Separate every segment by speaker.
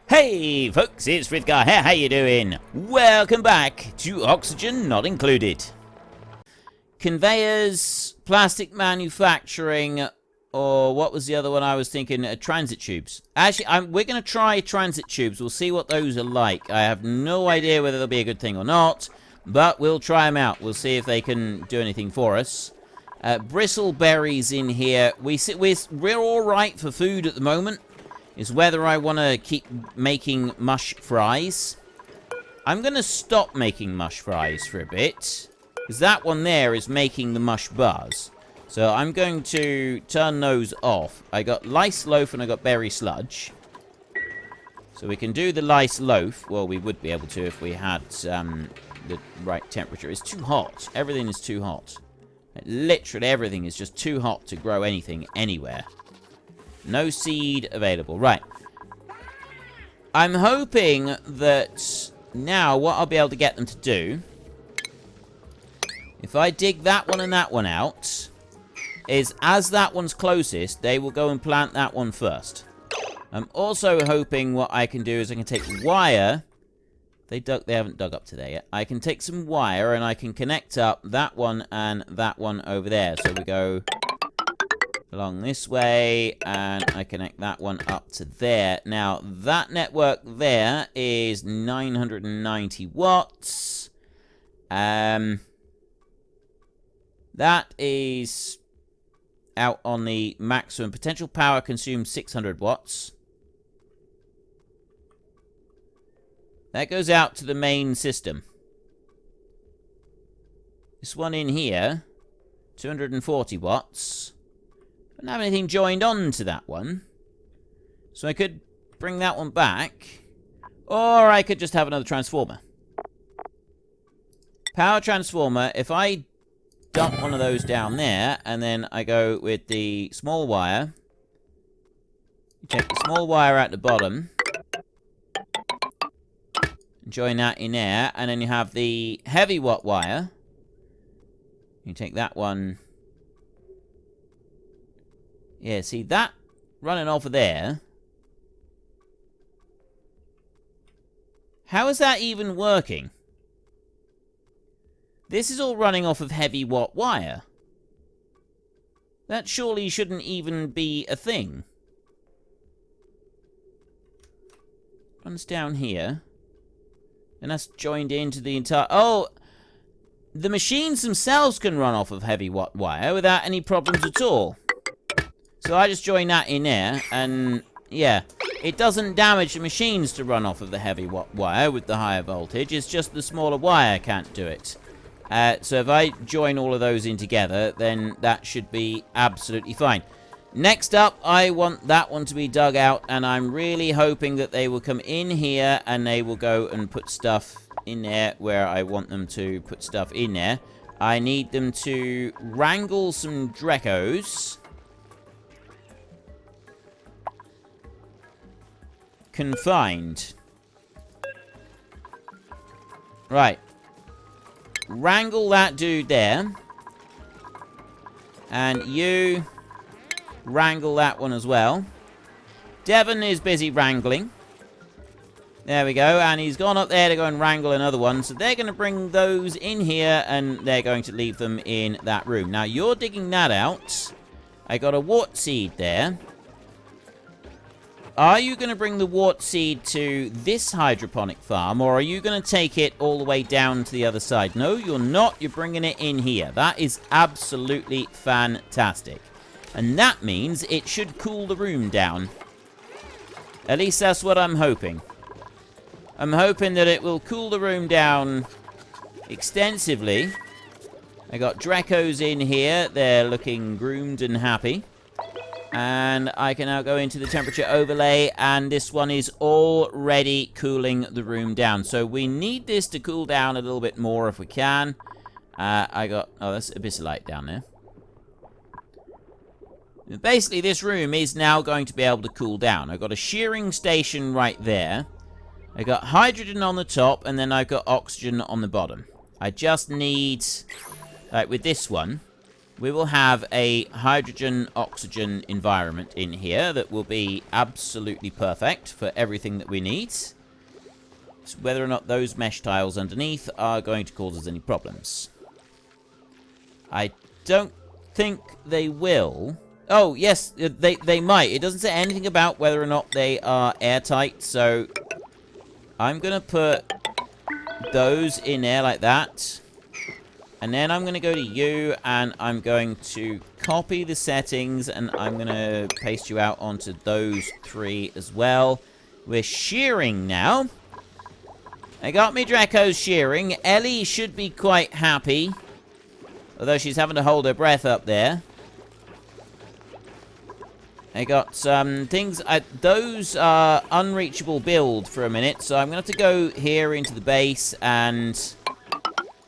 Speaker 1: Hey folks, it's Frithgar here, how you doing? Welcome back to Oxygen Not Included. Conveyors, plastic manufacturing, or what was the other one I was thinking? Transit tubes. Actually, we're going to try transit tubes. We'll see what those are like. I have no idea whether they'll be a good thing or not, but we'll try them out. We'll see if they can do anything for us. Bristleberries in here. We're all right for food at the moment. Is whether I want to keep making mush fries. I'm going to stop making mush fries for a bit, because that one there is making the mush buzz. So I'm going to turn those off. I got lice loaf and I got berry sludge. So we can do the lice loaf. Well, we would be able to if we had the right temperature. It's too hot. Everything is too hot. Literally everything is just too hot to grow anything anywhere. No seed available. Right. I'm hoping that now what I'll be able to get them to do, if I dig that one and that one out, is as that one's closest, they will go and plant that one first. I'm also hoping what I can do is I can take wire. They haven't dug up to there yet. I can take some wire and I can connect up that one and that one over there. So we go along this way, and I connect that one up to there. Now, that network there is 990 watts. That is out on the maximum. Potential power consumes 600 watts. That goes out to the main system. This one in here, 240 watts. I don't have anything joined on to that one. So I could bring that one back. Or I could just have another transformer. Power transformer, if I dump one of those down there, and then I go with the small wire. You take the small wire at the bottom. And join that in there, and then you have the heavy watt wire. You take that one. Yeah, see that running off of there. How is that even working? This is all running off of heavy watt wire. That surely shouldn't even be a thing. Runs down here. And that's joined into the entire... Oh! The machines themselves can run off of heavy watt wire without any problems at all. So I just join that in there, and yeah, it doesn't damage the machines to run off of the heavy wire with the higher voltage. It's just the smaller wire can't do it. So if I join all of those in together, then that should be absolutely fine. Next up, I want that one to be dug out, and I'm really hoping that they will come in here and they will go and put stuff in there where I want them to put stuff in there. I need them to wrangle some dreckos. Confined. Right. Wrangle that dude there. And you wrangle that one as well. Devon is busy wrangling. There we go. And he's gone up there to go and wrangle another one. So they're going to bring those in here, and they're going to leave them in that room. Now, you're digging that out. I got a wart seed there. Are you going to bring the wart seed to this hydroponic farm, or are you going to take it all the way down to the other side? No, you're not. You're bringing it in here. That is absolutely fantastic. And that means it should cool the room down. At least that's what I'm hoping. I'm hoping that it will cool the room down extensively. I got dreckos in here. They're looking groomed and happy. And I can now go into the temperature overlay, and this one is already cooling the room down. So we need this to cool down a little bit more if we can. Oh, that's a bit of light down there. Basically, this room is now going to be able to cool down. I've got a shearing station right there. I got hydrogen on the top, and then I've got oxygen on the bottom. I just need, like with this one, we will have a hydrogen-oxygen environment in here that will be absolutely perfect for everything that we need. So whether or not those mesh tiles underneath are going to cause us any problems. I don't think they will. Oh, yes, they might. It doesn't say anything about whether or not they are airtight, so I'm going to put those in there like that. And then I'm going to go to you, and I'm going to copy the settings, and I'm going to paste you out onto those 3 as well. We're shearing now. I got me dreckos shearing. Ellie should be quite happy, although she's having to hold her breath up there. I got some things. Those are unreachable build for a minute, so I'm going to have to go here into the base, and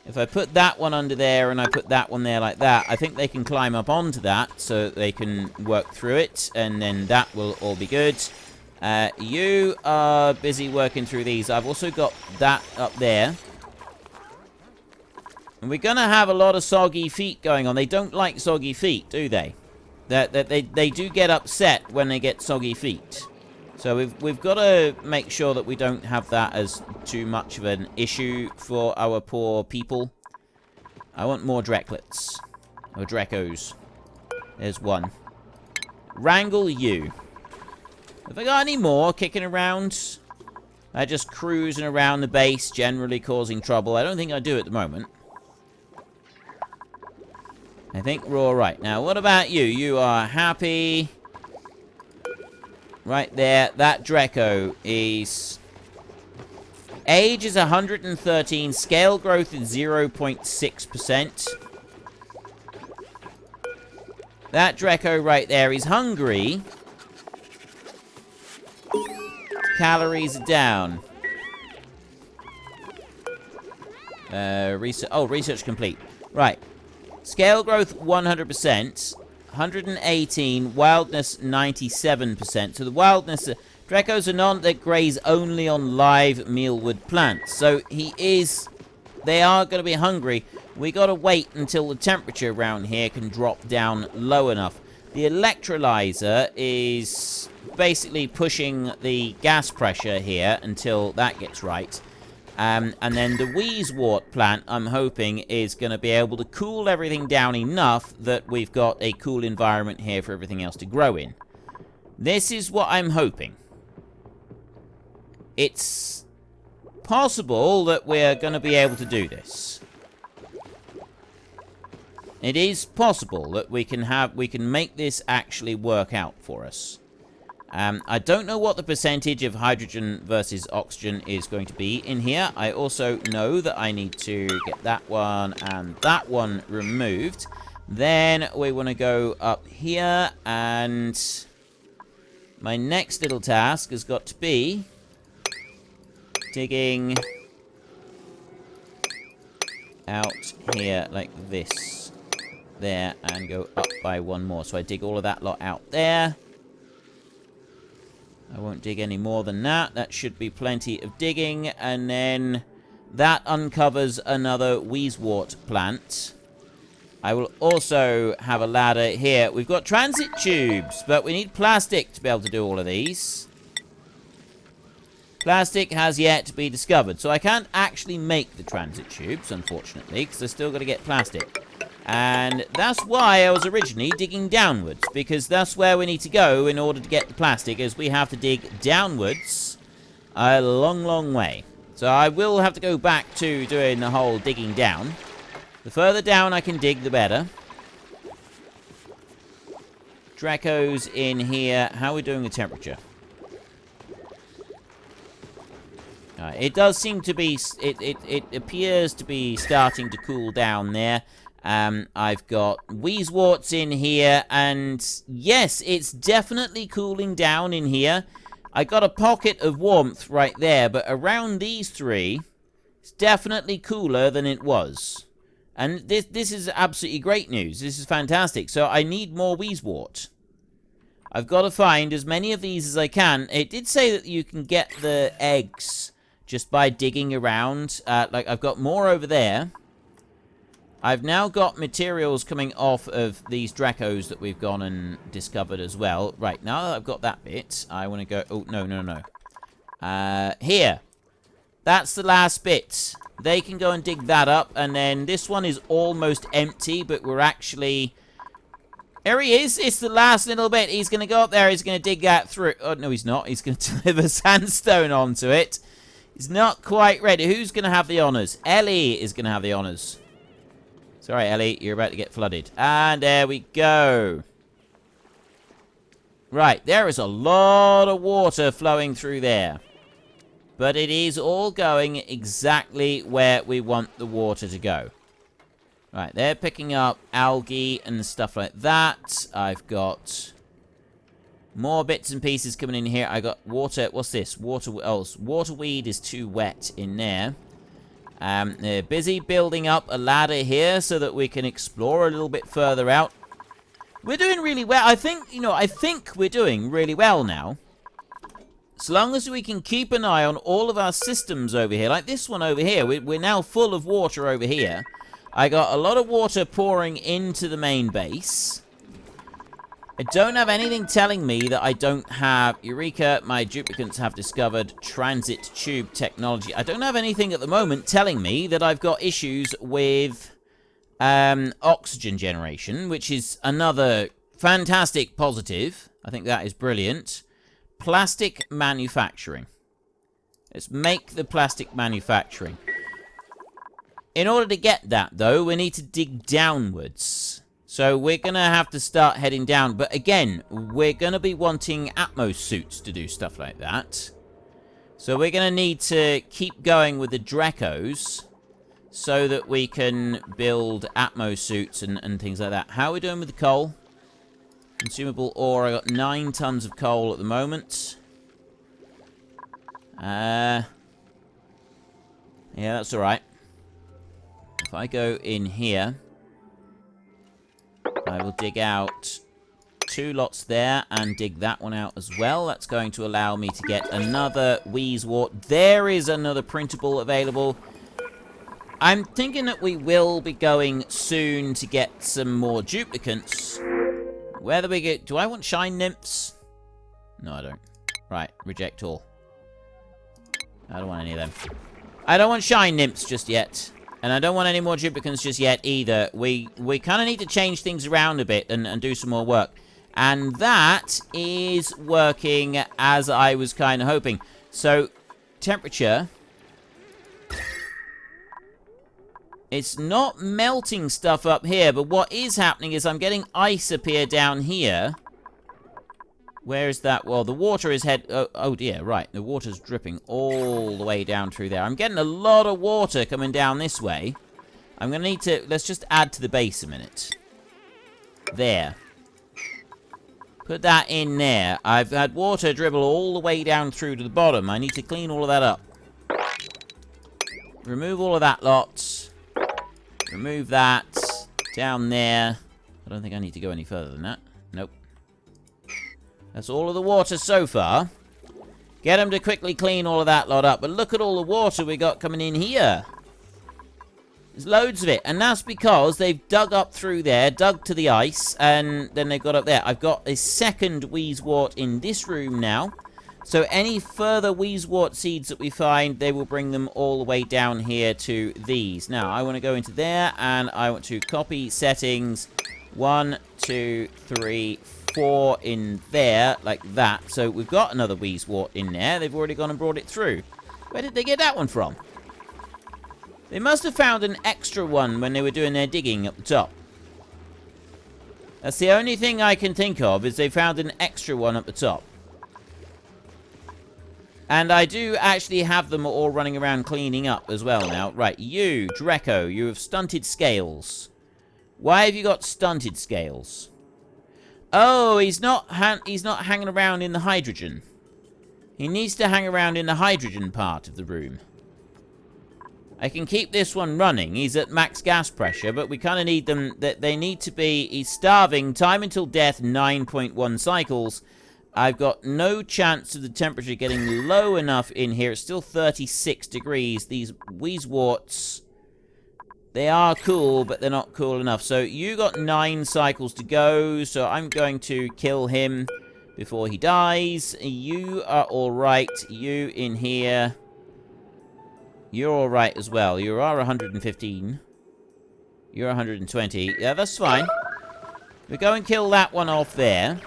Speaker 1: if I put that one under there and I put that one there like that, I think they can climb up onto that so that they can work through it, and then that will all be good. You are busy working through these. I've also got that up there. And we're going to have a lot of soggy feet going on. They don't like soggy feet, do they? They do get upset when they get soggy feet. So we've got to make sure that we don't have that as too much of an issue for our poor people. I want more drecklets. Or dreckos. There's one. Wrangle you. Have I got any more kicking around? They're just cruising around the base, generally causing trouble. I don't think I do at the moment. I think we're all right. Now, what about you? You are happy. Right there. That Drecko is... Age is 113. Scale growth is 0.6%. That Drecko right there is hungry. Calories are down. Research complete. Right. Scale growth 100%. 118. Wildness 97%. So the wildness... Dreckos are none that graze only on live mealwood plants. So he is... They are going to be hungry. We got to wait until the temperature around here can drop down low enough. The electrolyzer is basically pushing the gas pressure here until that gets right. And then the Wheezewort plant, I'm hoping, is going to be able to cool everything down enough that we've got a cool environment here for everything else to grow in. This is what I'm hoping. It's possible that we're going to be able to do this. It is possible that we can make this actually work out for us. I don't know what the percentage of hydrogen versus oxygen is going to be in here. I also know that I need to get that one and that one removed. Then we want to go up here, and my next little task has got to be digging out here like this. There, and go up by one more. So I dig all of that lot out there. I won't dig any more than that. That should be plenty of digging. And then that uncovers another Wheezewort plant. I will also have a ladder here. We've got transit tubes, but we need plastic to be able to do all of these. Plastic has yet to be discovered. So I can't actually make the transit tubes, unfortunately, because I've still got to get plastic. And that's why I was originally digging downwards, because that's where we need to go in order to get the plastic, is we have to dig downwards a long, long way. So I will have to go back to doing the whole digging down. The further down I can dig, the better. Dreckos in here. How are we doing with temperature? It does seem to be... It appears to be starting to cool down there. I've got Wheezeworts in here, and yes, it's definitely cooling down in here. I got a pocket of warmth right there, but around these three, it's definitely cooler than it was. And this is absolutely great news. This is fantastic. So I need more Wheezewort. I've got to find as many of these as I can. It did say that you can get the eggs just by digging around. Like, I've got more over there. I've now got materials coming off of these dreckos that we've gone and discovered as well. Right, now that I've got that bit, I want to go... Oh, no. Here. That's the last bit. They can go and dig that up, and then this one is almost empty, but we're actually... There he is. It's the last little bit. He's going to go up there. He's going to dig that through. Oh, no, he's not. He's going to deliver sandstone onto it. He's not quite ready. Who's going to have the honors? Ellie is going to have the honors. Sorry, Ellie, you're about to get flooded. And there we go. Right, there is a lot of water flowing through there. But it is all going exactly where we want the water to go. Right, they're picking up algae and stuff like that. I've got more bits and pieces coming in here. I got water. What's this? Waterweed is too wet in there. They're busy building up a ladder here so that we can explore a little bit further out. We're doing really well. I think we're doing really well now. So long as we can keep an eye on all of our systems over here, like this one over here. We're now full of water over here. I got a lot of water pouring into the main base. I don't have anything telling me that I don't have... Eureka, my duplicates have discovered transit tube technology. I don't have anything at the moment telling me that I've got issues with oxygen generation, which is another fantastic positive. I think that is brilliant. Plastic manufacturing. Let's make the plastic manufacturing. In order to get that, though, we need to dig downwards. So we're going to have to start heading down. But again, we're going to be wanting Atmos suits to do stuff like that. So we're going to need to keep going with the dreckos so that we can build Atmos suits and things like that. How are we doing with the coal? Consumable ore. I got 9 tons of coal at the moment. Yeah, that's alright. If I go in here, I will dig out 2 lots there and dig that one out as well. That's going to allow me to get another Wheezewort. There is another printable available. I'm thinking that we will be going soon to get some more duplicates. Whether we get... Do I want shine nymphs? No, I don't. Right, reject all. I don't want any of them. I don't want shine nymphs just yet. And I don't want any more duplicates just yet either. We kind of need to change things around a bit and do some more work. And that is working as I was kind of hoping. So, temperature. It's not melting stuff up here, but what is happening is I'm getting ice appear down here. Where is that? Well, the water is oh dear, right. The water's dripping all the way down through there. I'm getting a lot of water coming down this way. I'm going to need to... Let's just add to the base a minute. There. Put that in there. I've had water dribble all the way down through to the bottom. I need to clean all of that up. Remove all of that lot. Remove that. Down there. I don't think I need to go any further than that. Nope. That's all of the water so far. Get them to quickly clean all of that lot up. But look at all the water we got coming in here. There's loads of it. And that's because they've dug up through there, dug to the ice, and then they've got up there. I've got a second Wheezewort in this room now. So any further Wheezewort seeds that we find, they will bring them all the way down here to these. Now, I want to go into there, and I want to copy settings. 1, 2, 3, 4 in there, like that. So we've got another Wheezewort in there. They've already gone and brought it through. Where did they get that one from? They must have found an extra one when they were doing their digging up the top. That's the only thing I can think of, is they found an extra one up the top. And I do actually have them all running around cleaning up as well now. Right, you, Drecko, you have stunted scales. Why have you got stunted scales? Oh, he's not hanging around in the hydrogen. He needs to hang around in the hydrogen part of the room. I can keep this one running. He's at max gas pressure, but we kind of need them... They need to be... He's starving. Time until death, 9.1 cycles. I've got no chance of the temperature getting low enough in here. It's still 36 degrees. These Wheezeworts They are cool, but they're not cool enough. So you got 9 cycles to go, so I'm going to kill him before he dies. You are alright. You in here. You're alright as well. You are 115. You're 120. Yeah, that's fine. We go and kill that one off there.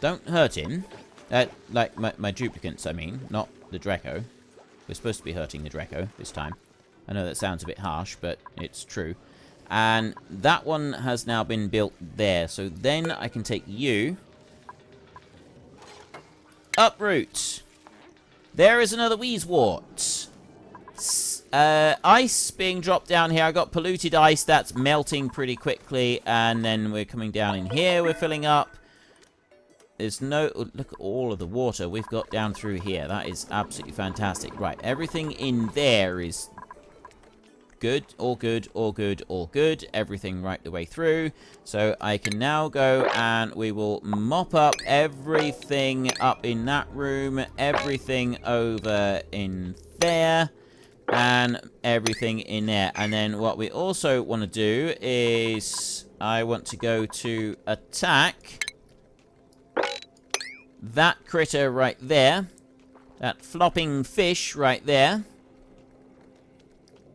Speaker 1: Don't hurt him. Like my duplicates, I mean. Not the Drecko. We're supposed to be hurting the Drecko this time. I know that sounds a bit harsh, but it's true. And that one has now been built there. So then I can take you. Uproot. There is another Wheezewort. Ice being dropped down here. I got polluted ice. That's melting pretty quickly. And then we're coming down in here. We're filling up. There's no... Look at all of the water we've got down through here. That is absolutely fantastic. Right, everything in there is good. All good, all good, all good. Everything right the way through. So I can now go and we will mop up everything up in that room. Everything over in there. And everything in there. And then what we also want to do is... I want to go to attack... that critter right there. That flopping fish right there.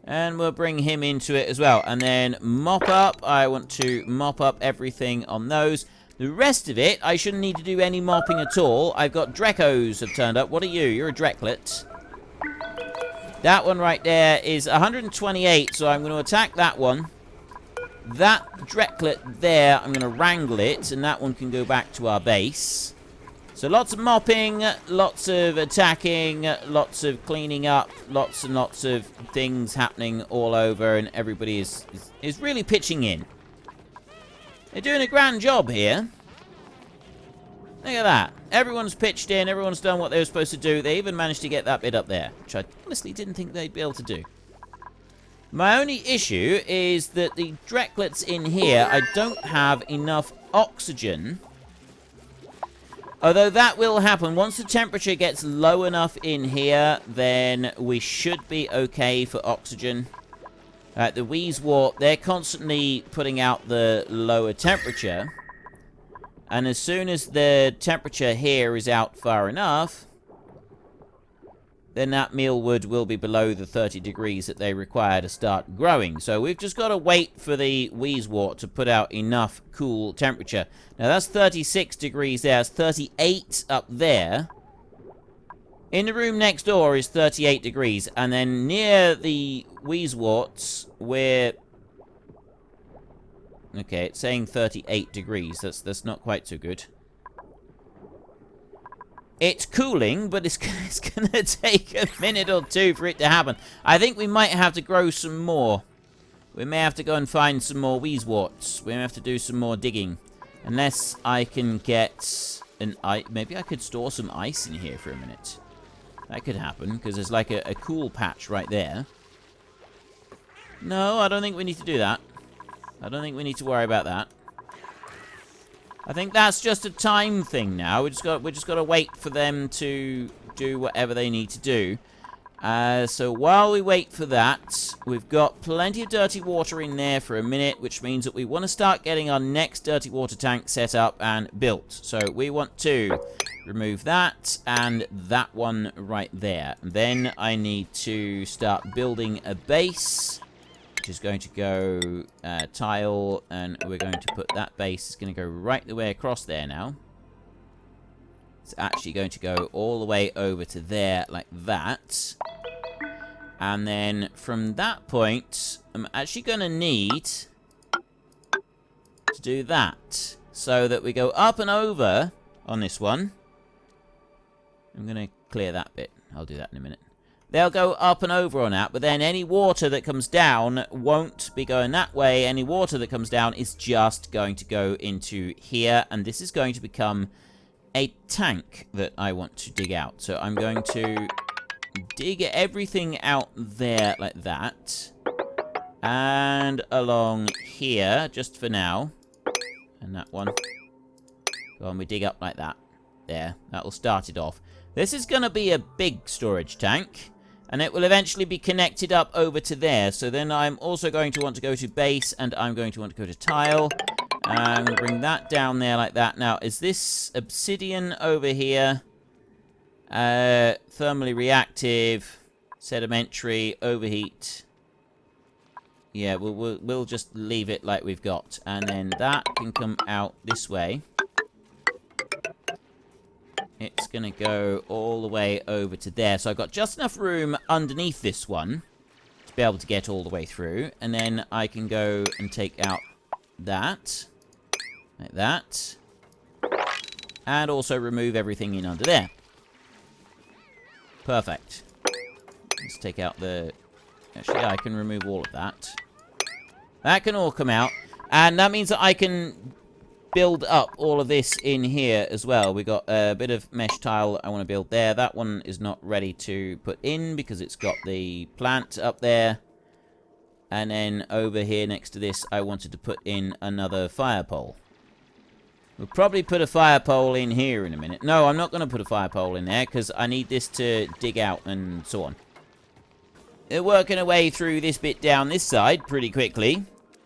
Speaker 1: And we'll bring him into it as well. And then mop up. I want to mop up everything on those. The rest of it, I shouldn't need to do any mopping at all. I've got dreckos have turned up. What are you? You're a drecklet. That one right there is 128. So I'm going to attack that one. That drecklet there, I'm going to wrangle it. And that one can go back to our base. So lots of mopping, lots of attacking, lots of cleaning up, lots and lots of things happening all over, and everybody is really pitching in. They're doing a grand job here. Look at that. Everyone's pitched in, everyone's done what they were supposed to do. They even managed to get that bit up there, which I honestly didn't think they'd be able to do. My only issue is that the drecklets in here, I don't have enough oxygen. Although that will happen. Once the temperature gets low enough in here, then we should be okay for oxygen. The Wheezewort, they're constantly putting out the lower temperature. And as soon as the temperature here is out far enough, then that mealwood will be below the 30 degrees that they require to start growing. So we've just got to wait for the Wheezewort to put out enough cool temperature. Now that's 36 degrees there. That's 38 up there. In the room next door is 38 degrees. And then near the Wheezeworts, we're... Okay, it's saying 38 degrees. That's not quite so good. It's cooling, but it's going to take a minute or two for it to happen. I think we might have to grow some more. We may have to go and find some more Wheezeworts. We may have to do some more digging. Unless I can get an ice. Maybe I could store some ice in here for a minute. That could happen, because there's like a cool patch right there. No, I don't think we need to do that. I don't think we need to worry about that. I think that's just a time thing now. We just got to wait for them to do whatever they need to do. So while we wait for that, we've got plenty of dirty water in there for a minute, which means that we want to start getting our next dirty water tank set up and built. So we want to remove that and that one right there. And then I need to start building a base, which is going to go tile, and we're going to put that base. It's going to go right the way across there now. It's actually going to go all the way over to there like that. And then from that point, I'm actually going to need to do that. So that we go up and over on this one. I'm going to clear that bit. I'll do that in a minute. They'll go up and over on that, but then any water that comes down won't be going that way. Any water that comes down is just going to go into here, and this is going to become a tank that I want to dig out. So I'm going to dig everything out there like that, and along here, just for now, and that one. Go on, we dig up like that. There, that'll start it off. This is going to be a big storage tank. And it will eventually be connected up over to there. So then I'm also going to want to go to base, and I'm going to want to go to tile. I'm going to bring that down there like that. Now, is this obsidian over here? Thermally reactive, sedimentary, overheat. Yeah, we'll just leave it like we've got. And then that can come out this way. It's going to go all the way over to there. So I've got just enough room underneath this one to be able to get all the way through. And then I can go and take out that. Like that. And also remove everything in under there. Perfect. Let's take out the... Actually, I can remove all of that. That can all come out. And that means that I can build up all of this in here as well. We've got a bit of mesh tile I want to build there. That one is not ready to put in because it's got the plant up there. And then over here next to this, I wanted to put in another fire pole. We'll probably put a fire pole in here in a minute. No, I'm not going to put a fire pole in there because I need this to dig out and so on. They're working our way through this bit down this side pretty quickly.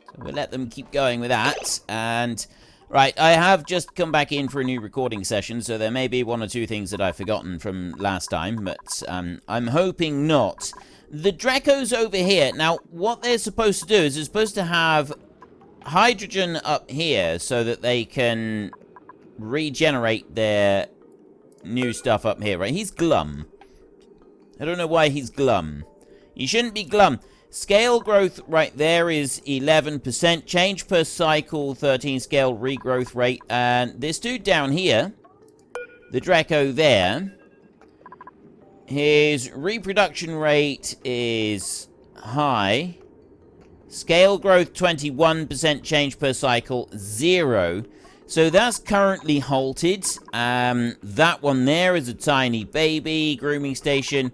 Speaker 1: So we'll let them keep going with that. And, right, I have just come back in for a new recording session, so there may be one or two things that I've forgotten from last time, but I'm hoping not. The dreckos over here, now, what they're supposed to do is they're supposed to have hydrogen up here so that they can regenerate their new stuff up here, right? He's glum. I don't know why he's glum. He shouldn't be glum. Scale growth right there is 11%. Change per cycle, 13 scale regrowth rate. And this dude down here, the Drecko there, his reproduction rate is high. Scale growth, 21%. Change per cycle, 0. So that's currently halted. That one there is a tiny baby grooming station.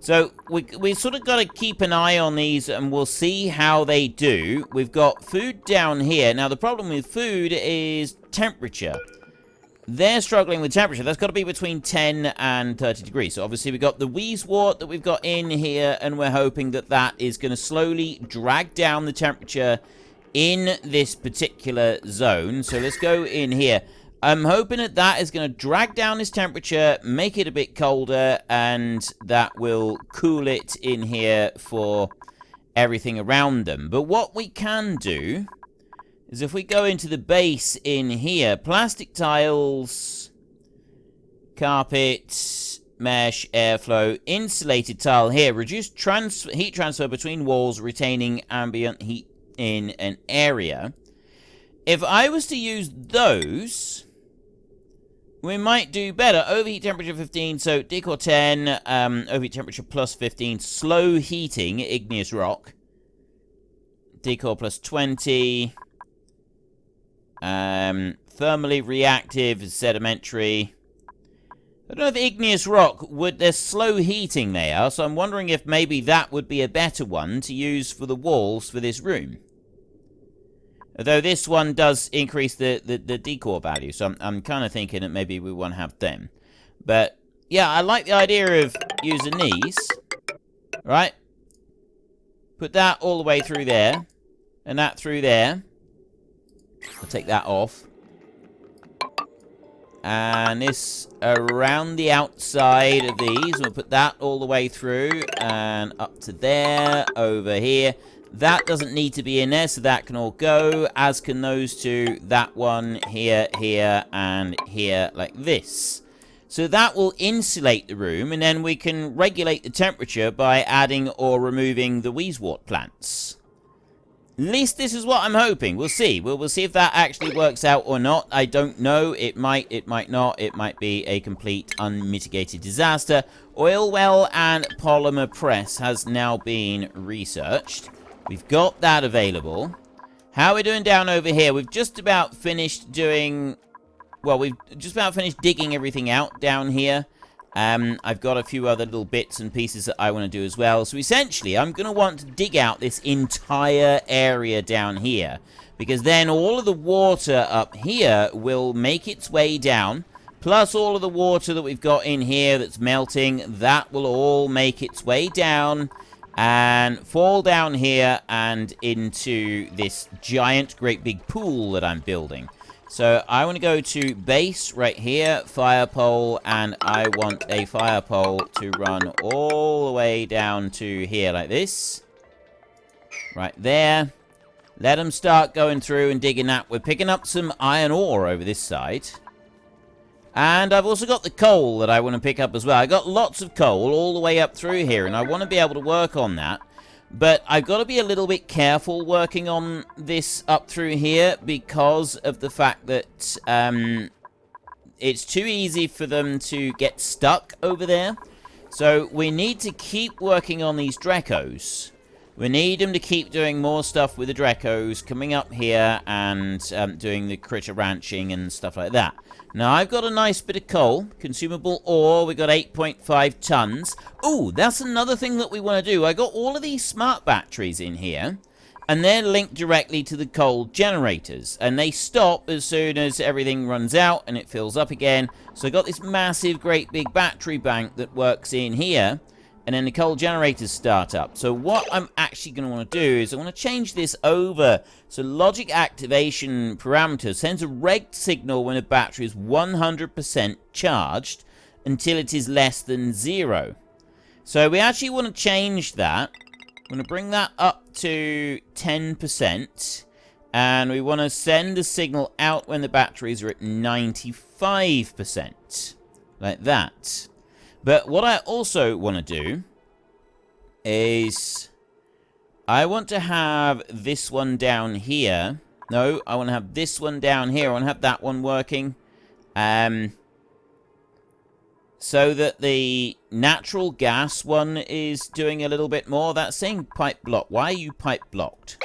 Speaker 1: So we sort of got to keep an eye on these and we'll see how they do. We've got food down here. Now the problem with food is temperature. They're struggling with temperature. That's got to be between 10 and 30 degrees. So obviously we've got the wheezewort that we've got in here, and we're hoping that that is going to slowly drag down the temperature in this particular zone. So let's go in here. I'm hoping that that is going to drag down this temperature, make it a bit colder, and that will cool it in here for everything around them. But what we can do is if we go into the base in here, plastic tiles, carpet, mesh, airflow, insulated tile here, reduce heat transfer between walls, retaining ambient heat in an area. If I was to use those, we might do better. Overheat temperature 15, so decor 10, overheat temperature plus 15, slow heating, igneous rock, decor plus 20, thermally reactive, sedimentary. I don't know if igneous rock they're slow heating they are, so I'm wondering if maybe that would be a better one to use for the walls for this room. Although this one does increase the decor value, so I'm kind of thinking that maybe we want to have them. But, yeah, I like the idea of using these. Right? Put that all the way through there. And that through there. I'll take that off. And this around the outside of these. We'll put that all the way through. And up to there. Over here. That doesn't need to be in there, so that can all go, as can those two, that one, here, here, and here, like this. So that will insulate the room, and then we can regulate the temperature by adding or removing the wheezewort plants. At least this is what I'm hoping. We'll see. We'll see if that actually works out or not. I don't know. It might not. It might be a complete unmitigated disaster. Oil well and polymer press has now been researched. We've got that available. How are we doing down over here? We've just about finished doing... Well, we've just about finished digging everything out down here. I've got a few other little bits and pieces that I want to do as well. So essentially, I'm going to want to dig out this entire area down here. Because then all of the water up here will make its way down. plus all of the water that we've got in here that's melting, that will all make its way down and fall down here and into this giant, great big pool that I'm building. So I want to go to base right here, fire pole, and I want a fire pole to run all the way down to here like this. Right there. Let them start going through and digging that. We're picking up some iron ore over this side. And I've also got the coal that I want to pick up as well. I got lots of coal all the way up through here, and I want to be able to work on that. But I've got to be a little bit careful working on this up through here because of the fact that it's too easy for them to get stuck over there. So we need to keep working on these dreckos. We need them to keep doing more stuff with the dreckos, coming up here and doing the critter ranching and stuff like that. Now, I've got a nice bit of coal, consumable ore. We got 8.5 tons. Ooh, that's another thing that we want to do. I got all of these smart batteries in here, and they're linked directly to the coal generators, and they stop as soon as everything runs out and it fills up again. So I got this massive, great big battery bank that works in here, and then the coal generators start up. So what I'm actually going to want to do is I want to change this over. So logic activation parameter sends a red signal when a battery is 100% charged until it is less than 0. So we actually want to change that. I'm going to bring that up to 10%. And we want to send the signal out when the batteries are at 95%. Like that. But what I also want to do is I want to have this one down here. No, I want to have this one down here. I want to have that one working. So that the natural gas one is doing a little bit more. That's saying pipe block. Why are you pipe blocked?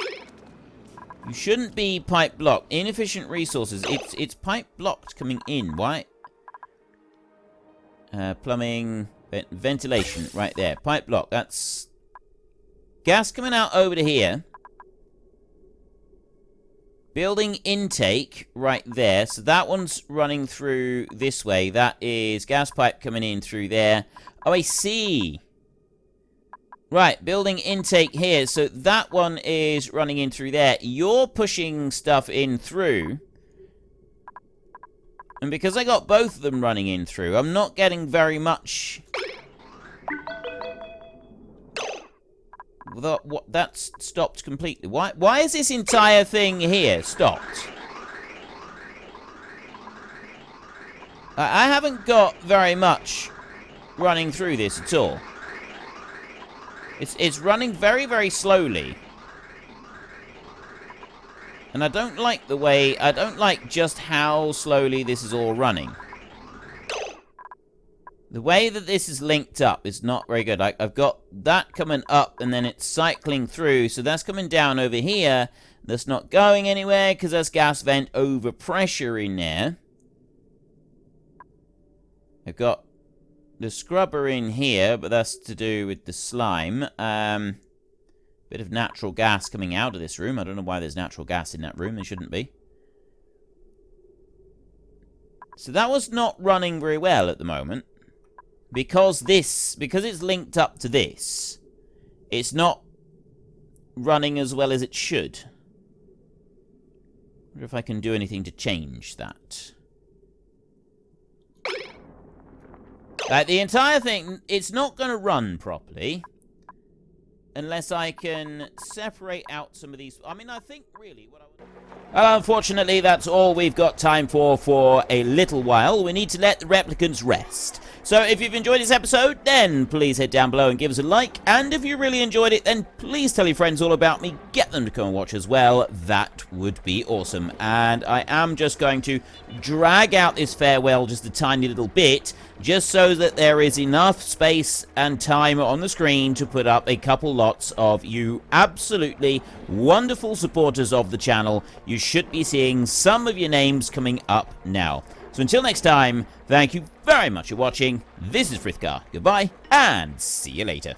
Speaker 1: You shouldn't be pipe blocked. Inefficient resources. It's pipe blocked coming in. Why? Plumbing, ventilation, right there. Pipe block, that's gas coming out over to here. Building intake, right there. So that one's running through this way. That is gas pipe coming in through there. Oh, I see. Right, building intake here. So that one is running in through there. You're pushing stuff in through. And because I got both of them running in through, I'm not getting very much. That's stopped completely. Why is this entire thing here stopped? I haven't got very much running through this at all. It's running very, very slowly. And I don't like the way, I don't like just how slowly this is all running. The way that this is linked up is not very good. I've got that coming up and then it's cycling through. So that's coming down over here. That's not going anywhere because there's gas vent overpressure in there. I've got the scrubber in here, but that's to do with the slime. Bit of natural gas coming out of this room. I don't know why there's natural gas in that room. There shouldn't be. So that was not running very well at the moment. Because it's linked up to this, it's not running as well as it should. I wonder if I can do anything to change that. The entire thing, it's not going to run properly. Unless I can separate out some of these. I mean, I think really what I would... Well, unfortunately, that's all we've got time for a little while. We need to let the replicants rest. So if you've enjoyed this episode, then please head down below and give us a like. And if you really enjoyed it, then please tell your friends all about me. Get them to come and watch as well. That would be awesome. And I am just going to drag out this farewell just a tiny little bit, just so that there is enough space and time on the screen to put up a couple lots of you absolutely wonderful supporters of the channel. You should be seeing some of your names coming up now. So until next time, thank you very much for watching. This is Frithgar. Goodbye, and see you later.